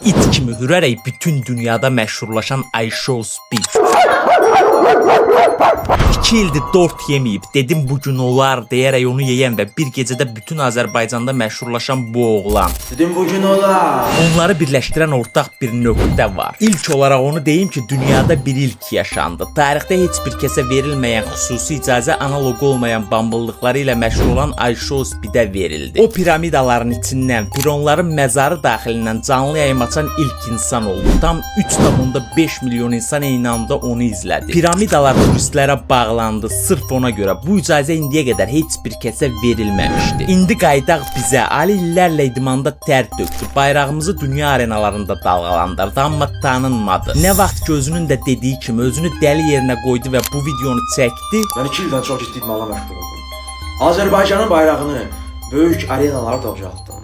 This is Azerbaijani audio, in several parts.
İt kimi hürərək bütün dünyada məşhurlaşan iShow Speed. 2 ildir dort yeməyib, dedim bugün olar deyərək onu yeyən və bir gecədə bütün Azərbaycanda məşhurlaşan bu oğlan. Dedim bugün olar. Onları birləşdirən ortaq bir nöqtə var. İlk olaraq onu deyim ki, dünyada bir ilk yaşandı. Tarixdə heç bir kəsə verilməyən xüsusi icazə analoq olmayan bambıllıqları ilə məşhur olan iShow Speed-ə verildi. O piramidaların içindən, pironların məzarı daxilindən canlı yayım açan ilk insan oldu. Tam 3,5 milyon insan eyni anda onu izlədi. Piramidalar turistlərə bağlandı sırf ona görə. Bu icazə indiyə qədər heç bir kəsə verilməmişdi. İndi qaydaq bizə. Ali illərlə idmanda tər döktü. Bayrağımızı dünya arenalarında dalğalandırdı, amma tanınmadı. Nə vaxt gözünün də dediyi kimi özünü dəli yerinə qoydu və bu videonu çəkdi. Mən 2 ildən çox ciddi idmanla məşğul oldum. Azərbaycanın bayrağını böyük arenalara da ucaltdım.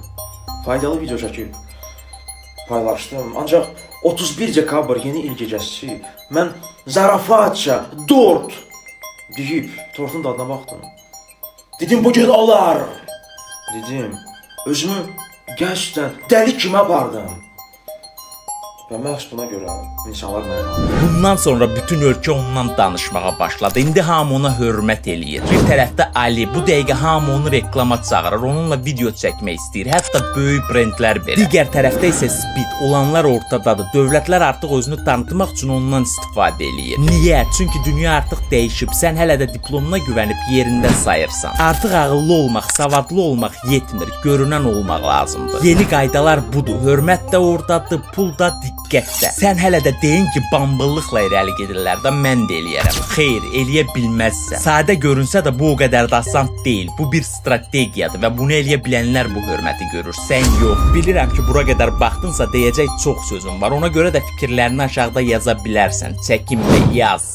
Faydalı video çəkib paylaşdım. Ancaq 31 dekabr yeni il gecəsi mən zarafatca dort deyib tortun dadına baxdım. Dedim bugün olar. Dedim özümü gəncdən dəli kimi apardım. Və məhz buna görə insanlar mənə inanır. Bundan sonra bütün ölkə ondan danışmağa başladı. İndi hamı ona hörmət eləyir. Bir tərəfdə Ali, bu dəqiqə hamı onu reklama çağırır, onunla video çəkmək istəyir. Hətta böyük brendlər belə. Digər tərəfdə isə Speed, olanlar ortadadır. Dövlətlər artıq özünü tanıtmaq üçün ondan istifadə eləyir. Niyə? Çünki dünya artıq dəyişib. Sən hələ də diplomuna güvənib yerində sayırsan. Artıq ağıllı olmaq, savadlı olmaq yetmir. Görünən olmaq lazımdır. Yeni qaydalar budur. Hörmət də ordadır, pul da diqqətdə. Sən hələ də deyin ki, bambıllıqla irəli gedirlər də mən də eləyərəm. Xeyr, eləyə bilməzsən. Sadə görünsə də bu o qədər də asan deyil. Bu bir strategiyadır və bunu eləyə bilənlər bu hörməti görür. Sən yox. Bilirəm ki, bura qədər baxdınsa deyəcək çox sözüm var. Ona görə də fikirlərini aşağıda yaza bilərsən. Çəkinmə, yaz.